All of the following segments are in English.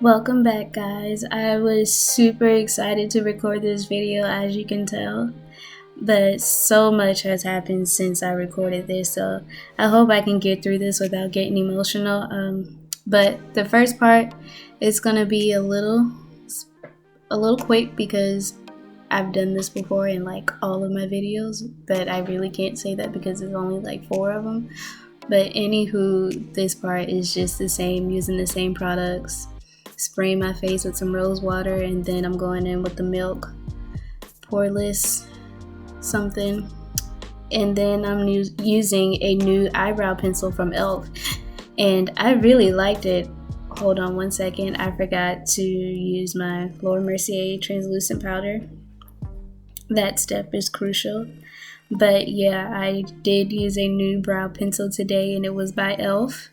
Welcome back, guys. I was super excited to record this video, as you can tell, but so much has happened since I recorded this, so I hope I can get through this without getting emotional. But the first part is gonna be a little quick because I've done this before in like all of my videos, but I really can't say that because there's only like 4 of them. But anywho, this part is just the same, using the same products. Spraying my face with some rose water, and then I'm going in with the milk poreless something, and then I'm using a new eyebrow pencil from e.l.f. and I really liked it. Hold on one second, I forgot to use my Laura Mercier translucent powder. That step is crucial. But yeah, I did use a new brow pencil today, and it was by e.l.f.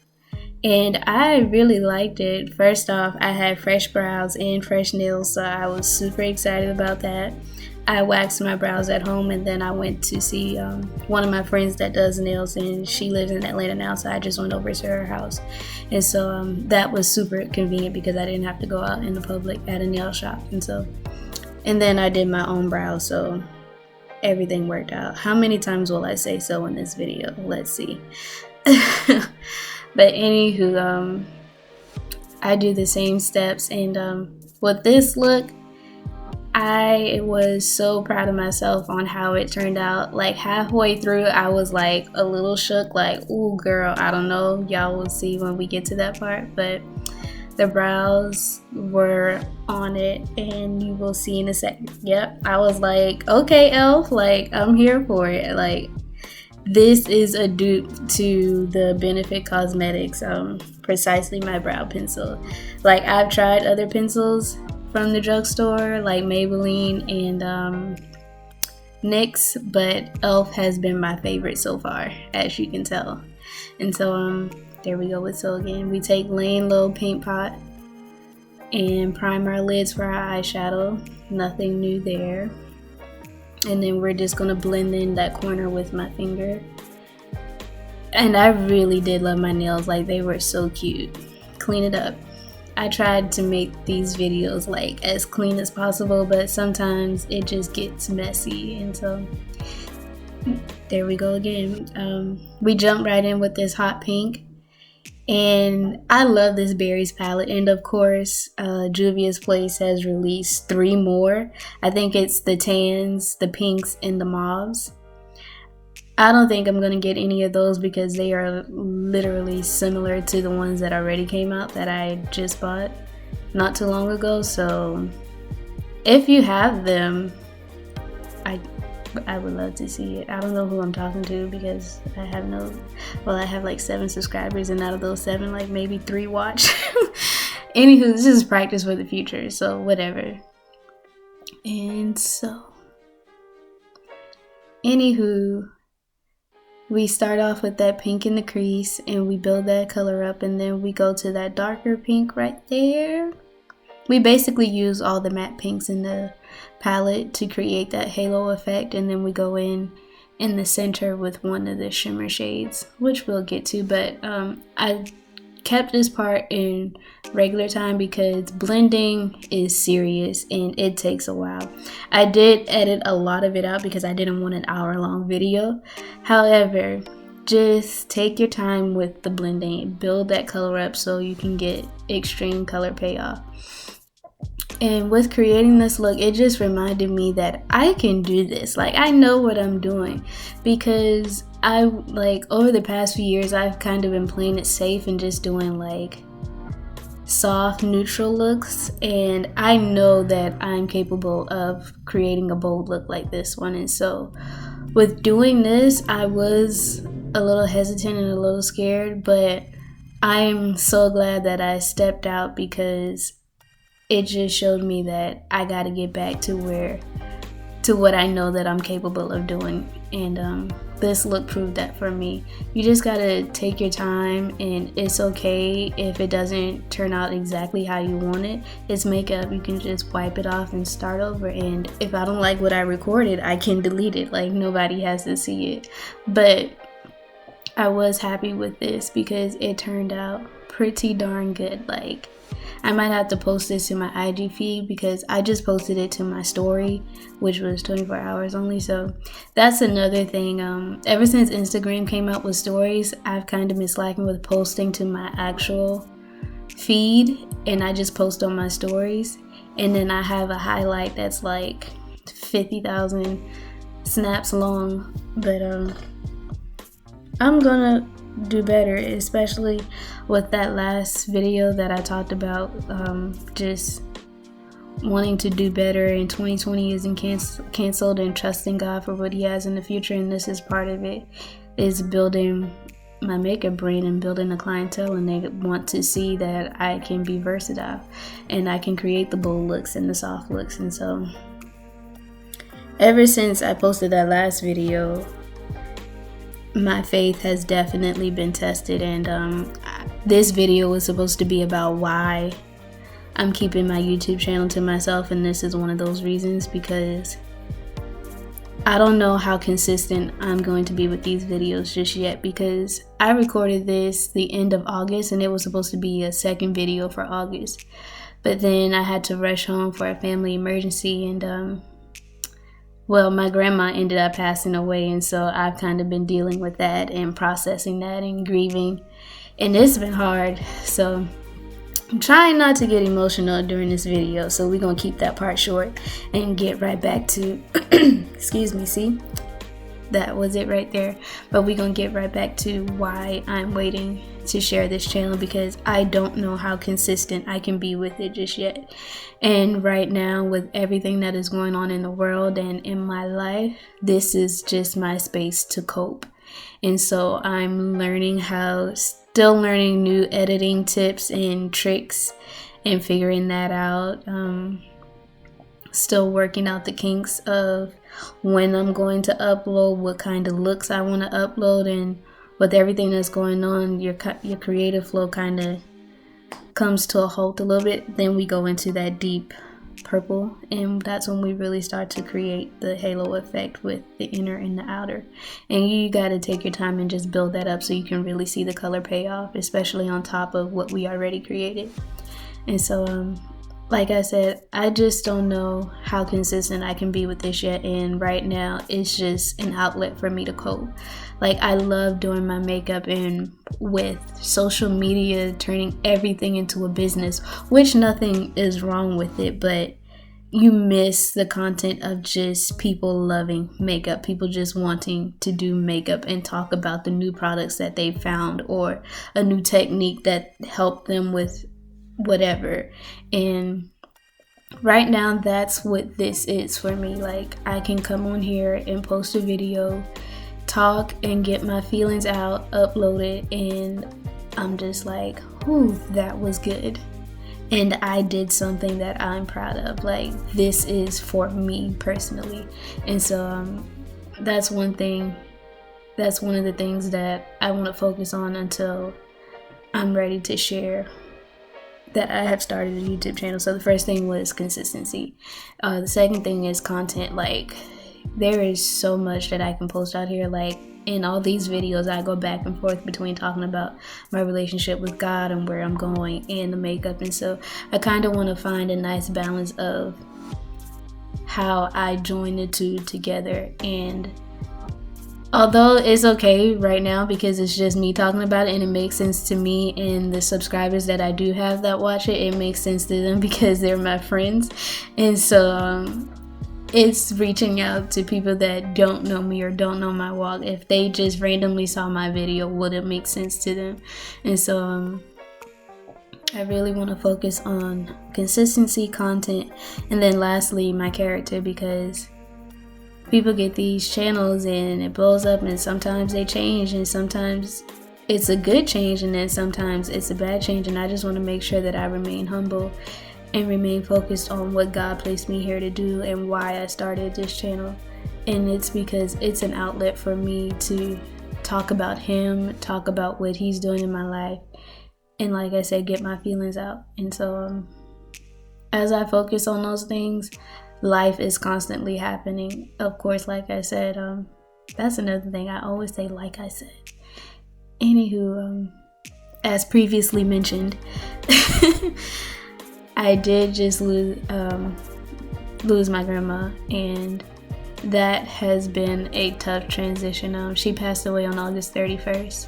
and I really liked it. First off, I had fresh brows and fresh nails, so I was super excited about that. I waxed my brows at home, and then I went to see one of my friends that does nails, and she lives in Atlanta now, so I just went over to her house. And so that was super convenient because I didn't have to go out in the public at a nail shop. And then I did my own brows, so everything worked out. How many times will I say so in this video? Let's see. But anywho, I do the same steps, and with this look, I was so proud of myself on how it turned out. Like halfway through, I was like a little shook, like, ooh girl, I don't know, y'all will see when we get to that part, but the brows were on it, and you will see in a second. Yep, I was like, okay, e.l.f., like I'm here for it. Like, this is a dupe to the Benefit Cosmetics, precisely my brow pencil. Like, I've tried other pencils from the drugstore, like Maybelline and NYX, but e.l.f. has been my favorite so far, as you can tell. And so, there we go with So Again. We take Lane Low Paint Pot and prime our lids for our eyeshadow. Nothing new there. And then we're just gonna blend in that corner with my finger. And I really did love my nails, like they were so cute. Clean it up. I tried to make these videos like as clean as possible, but sometimes it just gets messy, and so there we go again. We jump right in with this hot pink, and I love this berries palette. And of course, Juvia's Place has released 3 more. I think it's the tans, the pinks, and the mauves. I don't think I'm gonna get any of those because they are literally similar to the ones that already came out that I just bought not too long ago. So if you have them, I would love to see it. I don't know who I'm talking to because I have like 7 subscribers, and out of those 7, like maybe 3 watch. Anywho, this is practice for the future, so whatever. And so, anywho, we start off with that pink in the crease, and we build that color up, and then we go to that darker pink right there. We basically use all the matte pinks in the palette to create that halo effect, and then we go in the center with one of the shimmer shades, which we'll get to. But I kept this part in regular time because blending is serious and it takes a while. I did edit a lot of it out because I didn't want an hour-long video. However, just take your time with the blending, build that color up so you can get extreme color payoff. And with creating this look, it just reminded me that I can do this. Like, I know what I'm doing, because over the past few years, I've kind of been playing it safe and just doing like soft neutral looks, and I know that I'm capable of creating a bold look like this one. And so with doing this, I was a little hesitant and a little scared, but I'm so glad that I stepped out because it just showed me that I got to get back to what I know that I'm capable of doing. And this look proved that for me. You just got to take your time, and it's okay if it doesn't turn out exactly how you want it. It's makeup. You can just wipe it off and start over. And if I don't like what I recorded, I can delete it. Like, nobody has to see it. But I was happy with this because it turned out pretty darn good. Like, I might have to post this to my IG feed because I just posted it to my story, which was 24 hours only. So that's another thing. Ever since Instagram came out with stories, I've kind of been slacking with posting to my actual feed, and I just post on my stories, and then I have a highlight that's like 50,000 snaps long. But I'm gonna do better, especially with that last video that I talked about, just wanting to do better, and 2020 isn't canceled, and trusting God for what he has in the future. And this is part of it, is building my makeup brand and building a clientele, and they want to see that I can be versatile and I can create the bold looks and the soft looks. And so ever since I posted that last video, my faith has definitely been tested. And this video was supposed to be about why I'm keeping my YouTube channel to myself, and this is one of those reasons, because I don't know how consistent I'm going to be with these videos just yet, because I recorded this the end of August and it was supposed to be a second video for August. But then I had to rush home for a family emergency, and well, my grandma ended up passing away, and so I've kind of been dealing with that and processing that and grieving, and it's been hard. So I'm trying not to get emotional during this video, so we're gonna keep that part short and get right back to excuse me, see, that was it right there. But we're gonna get right back to why I'm waiting to share this channel, because I don't know how consistent I can be with it just yet. And right now, with everything that is going on in the world and in my life, this is just my space to cope. And so I'm still learning new editing tips and tricks and figuring that out. Still working out the kinks of when I'm going to upload, what kind of looks I want to upload, and with everything that's going on, your creative flow kind of comes to a halt a little bit. Then we go into that deep purple, and that's when we really start to create the halo effect with the inner and the outer. And you got to take your time and just build that up so you can really see the color payoff, especially on top of what we already created. And so like I said, I just don't know how consistent I can be with this yet, and right now it's just an outlet for me to cope. Like, I love doing my makeup, and with social media turning everything into a business, which nothing is wrong with it, but you miss the content of just people loving makeup, people just wanting to do makeup and talk about the new products that they found or a new technique that helped them with whatever. And right now, that's what this is for me. Like, I can come on here and post a video, talk and get my feelings out, upload it, and I'm just like, whew, that was good. And I did something that I'm proud of. Like, this is for me personally. And so that's one of the things that I want to focus on until I'm ready to share that I have started a YouTube channel. So the first thing was consistency. The second thing is content. Like, there is so much that I can post out here. Like, in all these videos, I go back and forth between talking about my relationship with God and where I'm going and the makeup. And so I kind of want to find a nice balance of how I join the two together. And although it's okay right now because it's just me talking about it and it makes sense to me, and the subscribers that I do have that watch it makes sense to them because they're my friends. And so it's reaching out to people that don't know me or don't know my walk. If they just randomly saw my video, would it make sense to them? And so I really want to focus on consistency, content, and then lastly, my character, because people get these channels and it blows up, and sometimes they change, and sometimes it's a good change, and then sometimes it's a bad change. And I just want to make sure that I remain humble and remain focused on what God placed me here to do and why I started this channel. And it's because it's an outlet for me to talk about Him, talk about what He's doing in my life, and like I said, get my feelings out. And so as I focus on those things, life is constantly happening. Of course, like I said, that's another thing I always say, like I said. Anywho, as previously mentioned, I did just lose my grandma, and that has been a tough transition. She passed away on August 31st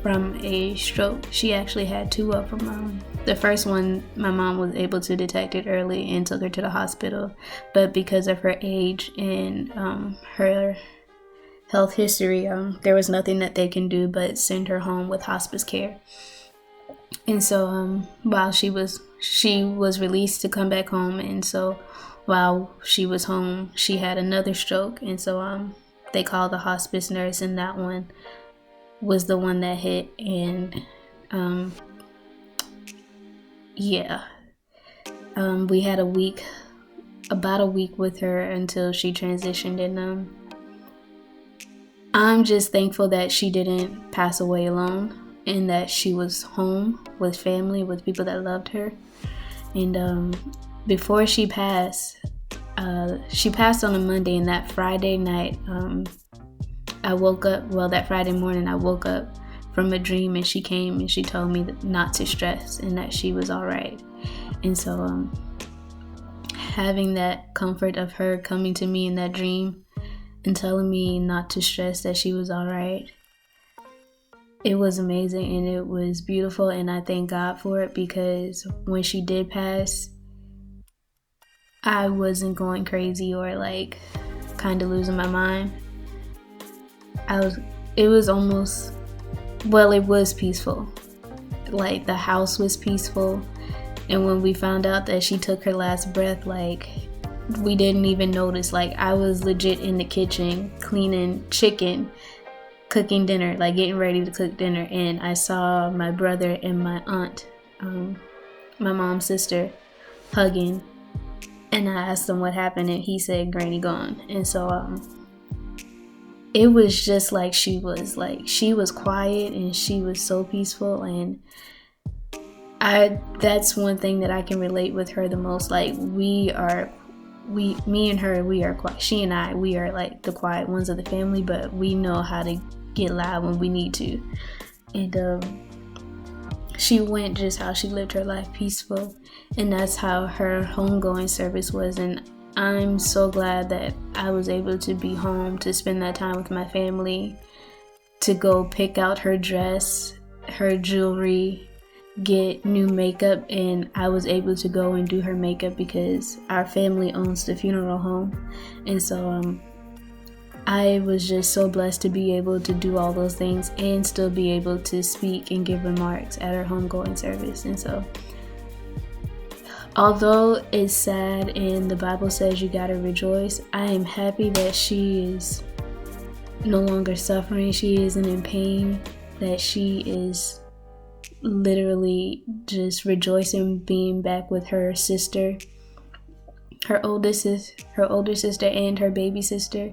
from a stroke. She actually had two of them. The first one, my mom was able to detect it early and took her to the hospital, but because of her age and her health history, there was nothing that they can do but send her home with hospice care. And so while she was released to come back home, and so while she was home, she had another stroke, and so they called the hospice nurse, and that one was the one that hit. And we had about a week with her until she transitioned. And I'm just thankful that she didn't pass away alone, and that she was home with family, with people that loved her. And before she passed on a Monday, and that Friday night, that Friday morning I woke up from a dream, and she came and she told me not to stress and that she was all right. And so having that comfort of her coming to me in that dream and telling me not to stress, that she was all right, it was amazing and it was beautiful, and I thank God for it, because when she did pass, I wasn't going crazy or like kind of losing my mind. It was peaceful. Like, the house was peaceful, and when we found out that she took her last breath, like, we didn't even notice. Like, I was legit in the kitchen cleaning chicken, cooking dinner, like getting ready to cook dinner, and I saw my brother and my aunt, my mom's sister, hugging, and I asked him what happened, and he said Granny gone. And so it was just like she was quiet, and she was so peaceful, and that's one thing that I can relate with her the most. Like, me and her, we are quiet. She and I, we are like the quiet ones of the family, but we know how to get loud when we need to. And she went just how she lived her life, peaceful, and that's how her homegoing service was. And I'm so glad that I was able to be home to spend that time with my family, to go pick out her dress, her jewelry, get new makeup, and I was able to go and do her makeup because our family owns the funeral home. And so I was just so blessed to be able to do all those things and still be able to speak and give remarks at her homegoing service. And so, although it's sad and the Bible says you gotta rejoice, I am happy that she is no longer suffering. She isn't in pain, that she is literally just rejoicing being back with her sister, her older sister and her baby sister.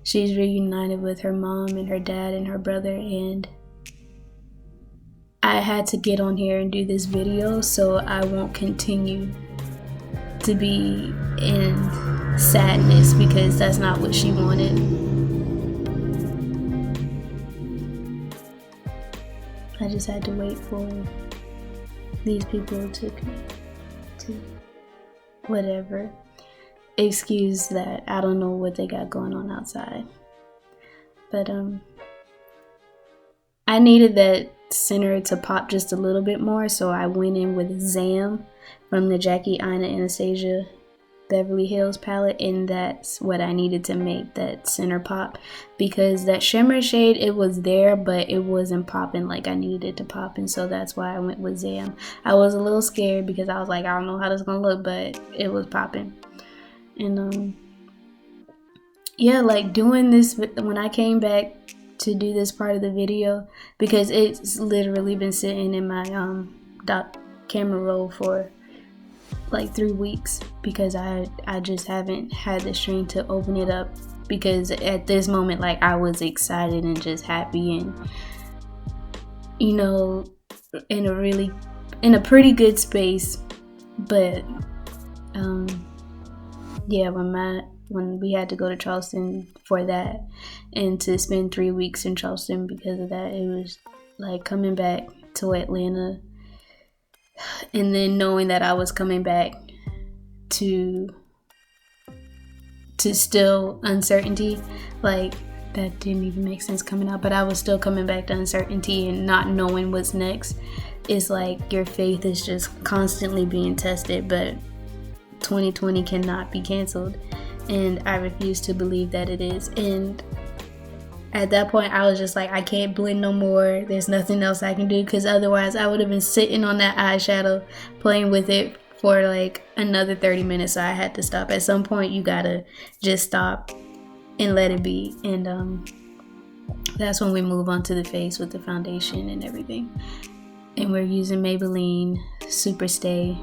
She's reunited with her mom and her dad and her brother, and I had to get on here and do this video so I won't continue to be in sadness, because that's not what she wanted. I just had to wait for these people to whatever. Excuse that. I don't know what they got going on outside. But I needed that center to pop just a little bit more, so I went in with Zam from the Jackie Aina Anastasia Beverly Hills palette, and that's what I needed to make that center pop, because that shimmer shade, it was there, but it wasn't popping like I needed it to pop, and so that's why I went with Zam. I was a little scared because I was like, I don't know how this is gonna look, but it was popping. And like doing this, when I came back to do this part of the video, because it's literally been sitting in my camera roll for like 3 weeks, because I just haven't had the strength to open it up, because at this moment, like, I was excited and just happy, and in a pretty good space. But when we had to go to Charleston for that, and to spend 3 weeks in Charleston because of that, it was like coming back to Atlanta. And then knowing that I was coming back to still uncertainty, like that didn't even make sense coming out, but I was still coming back to uncertainty and not knowing what's next. It's like your faith is just constantly being tested, but 2020 cannot be canceled, and I refuse to believe that it is. And at that point I was just like, I can't blend no more, there's nothing else I can do, because otherwise I would have been sitting on that eyeshadow playing with it for like another 30 minutes. So I had to stop. At some point you gotta just stop and let it be. And that's when we move on to the face with the foundation and everything. And we're using Maybelline Super Stay.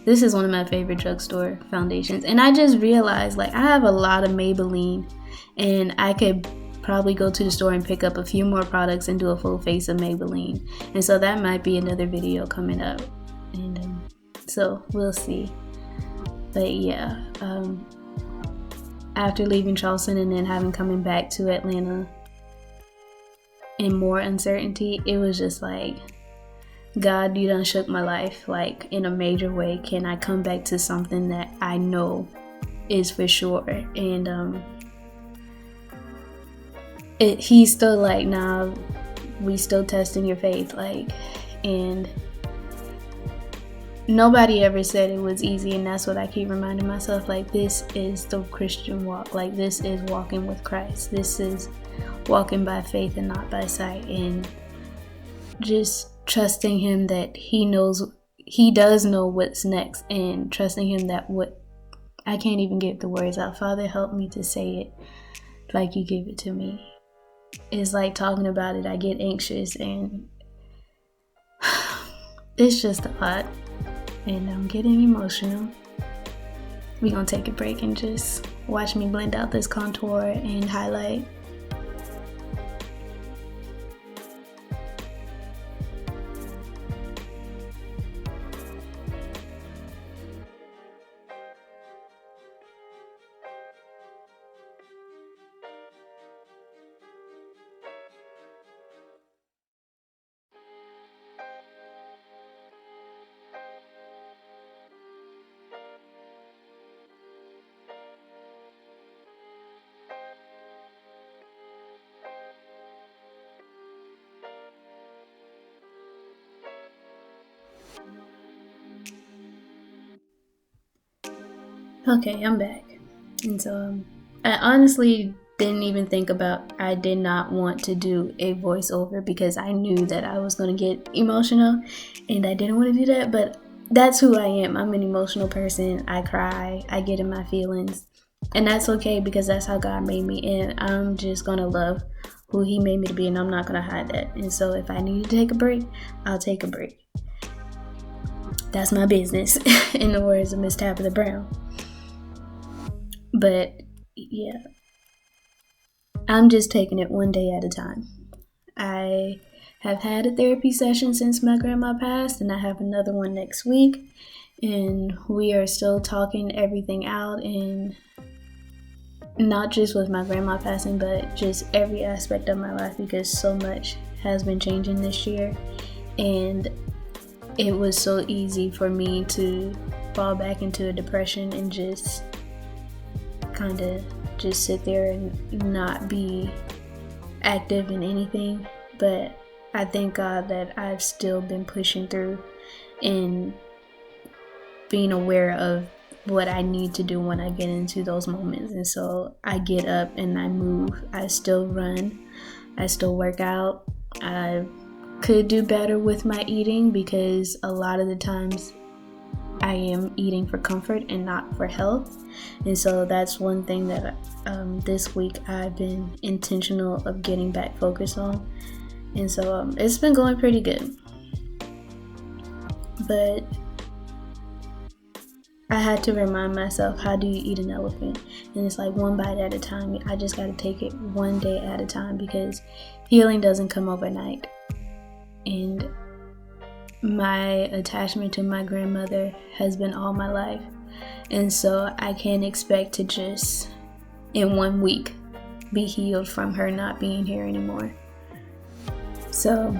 This is one of my favorite drugstore foundations. And I just realized, like, I have a lot of Maybelline, and I could probably go to the store and pick up a few more products and do a full face of Maybelline. And so that might be another video coming up. And so we'll see. But yeah, after leaving Charleston and then having coming back to Atlanta in more uncertainty, it was just like, God, you done shook my life, like, in a major way. Can I come back to something that I know is for sure? And he's still like, nah, we still testing your faith, like. And nobody ever said it was easy, and that's what I keep reminding myself, like, this is the Christian walk, like, this is walking with Christ, this is walking by faith and not by sight, and just trusting him that he does know what's next, and trusting him that I can't even get the words out. Father, help me to say it like you give it to me. It's like talking about it, I get anxious, and it's just a lot, and I'm getting emotional. We're gonna take a break and just watch me blend out this contour and highlight. Okay, I'm back. And so I honestly didn't even think about, I did not want to do a voiceover because I knew that I was going to get emotional, and I didn't want to do that, but that's who I am. I'm an emotional person. I cry, I get in my feelings, and that's okay because that's how God made me, and I'm just going to love who he made me to be, and I'm not going to hide that. And so if I need to take a break, I'll take a break. That's my business, in the words of Miss Tabitha Brown. But yeah, I'm just taking it one day at a time. I have had a therapy session since my grandma passed, and I have another one next week, and we are still talking everything out, and not just with my grandma passing, but just every aspect of my life, because so much has been changing this year, and it was so easy for me to fall back into a depression and just kind of just sit there and not be active in anything. But I thank God that I've still been pushing through and being aware of what I need to do when I get into those moments. And so I get up and I move. I still run. I still work out. I could do better with my eating because a lot of the times I am eating for comfort and not for health. And so that's one thing that this week I've been intentional of getting back focused on. And so it's been going pretty good. But I had to remind myself, how do you eat an elephant? And it's like one bite at a time. I just got to take it one day at a time because healing doesn't come overnight. And my attachment to my grandmother has been all my life. And so I can't expect to just in 1 week be healed from her not being here anymore. So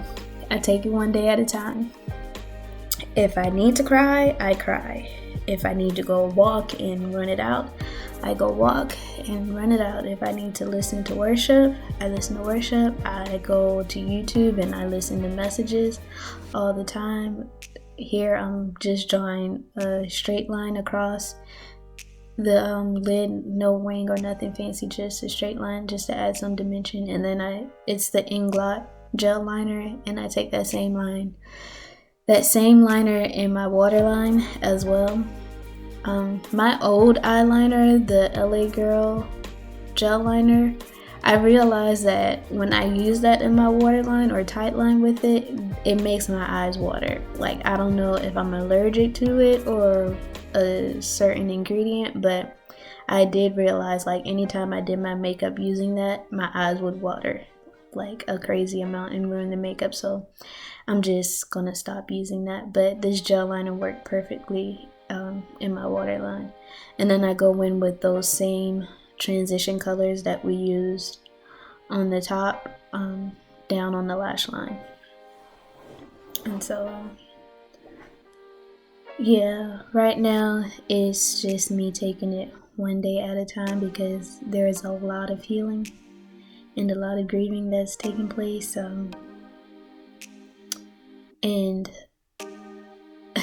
I take it one day at a time. If I need to cry, I cry. If I need to go walk and run it out, I go walk and run it out. If I need to listen to worship, I listen to worship. I go to YouTube and I listen to messages all the time. Here I'm just drawing a straight line across the lid, no wing or nothing fancy, just a straight line just to add some dimension. And then it's the Inglot gel liner, and I take that same liner in my waterline as well. My old eyeliner, the LA Girl gel liner, I realized that when I use that in my waterline or tight line with it, it makes my eyes water. Like, I don't know if I'm allergic to it or a certain ingredient, but I did realize, like, anytime I did my makeup using that, my eyes would water like a crazy amount and ruin the makeup. So I'm just gonna stop using that. But this gel liner worked perfectly in my waterline. And then I go in with those same transition colors that we used on the top down on the lash line. And so yeah, right now it's just me taking it one day at a time, because there is a lot of healing and a lot of grieving that's taking place. And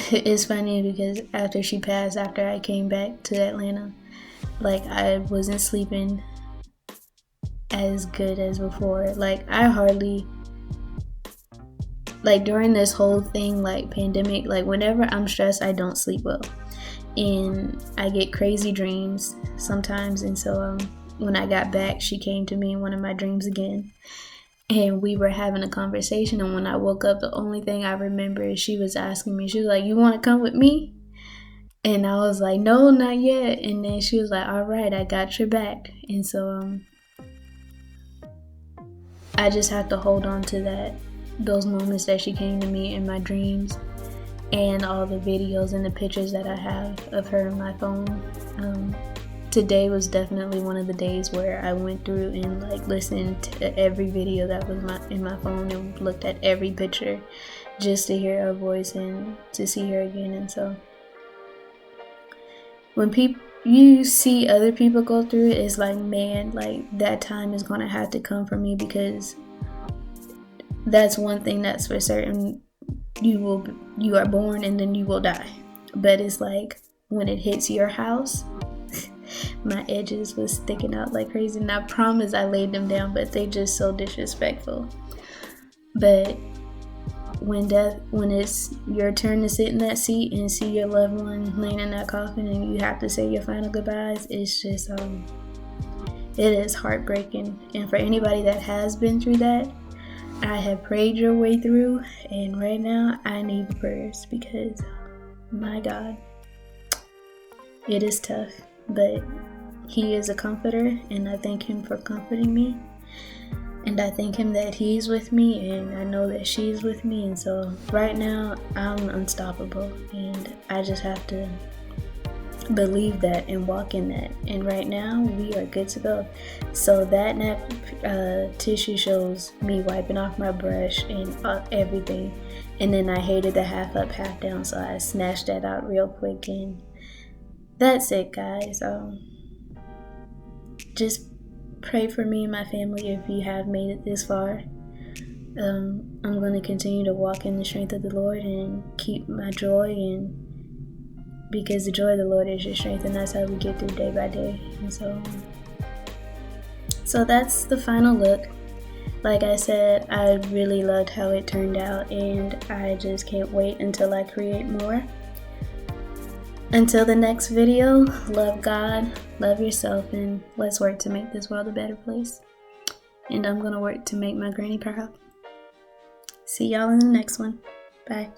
it's funny because after she passed, after I came back to Atlanta, like, I wasn't sleeping as good as before. Like, I hardly, like, during this whole thing, like, pandemic, like, whenever I'm stressed, I don't sleep well, and I get crazy dreams sometimes. And so when I got back, she came to me in one of my dreams again, and we were having a conversation. And when I woke up, the only thing I remember is she was asking me, she was like, "You want to come with me?" And I was like, "No, not yet." And then she was like, "All right, I got your back." And so I just have to hold on to those moments that she came to me in my dreams, and all the videos and the pictures that I have of her in my phone. Today was definitely one of the days where I went through and, like, listened to every video that was in my phone and looked at every picture just to hear her voice and to see her again. And so when you see other people go through it, it's like, man, like, that time is gonna have to come for me, because that's one thing that's for certain. You are born and then you will die. But it's like, when it hits your house, my edges was sticking out like crazy, and I promise I laid them down, but they just so disrespectful. But when it's your turn to sit in that seat and see your loved one laying in that coffin and you have to say your final goodbyes, it's just it is heartbreaking. And for anybody that has been through that, I have prayed your way through, and right now I need the prayers, because my God, it is tough. But He is a comforter, and I thank Him for comforting me, and I thank Him that He's with me, and I know that she's with me. And so right now I'm unstoppable, and I just have to believe that and walk in that. And right now we are good to go. So that tissue shows me wiping off my brush and everything, and then I hated the half up half down, so I snatched that out real quick. And that's it, guys. Just pray for me and my family if you have made it this far. I'm going to continue to walk in the strength of the Lord and keep my joy, and because the joy of the Lord is your strength, and that's how we get through day by day. And so that's the final look. Like I said, I really loved how it turned out, and I just can't wait until I create more. Until the next video, love God, love yourself, and let's work to make this world a better place. And I'm going to work to make my granny proud. See y'all in the next one. Bye.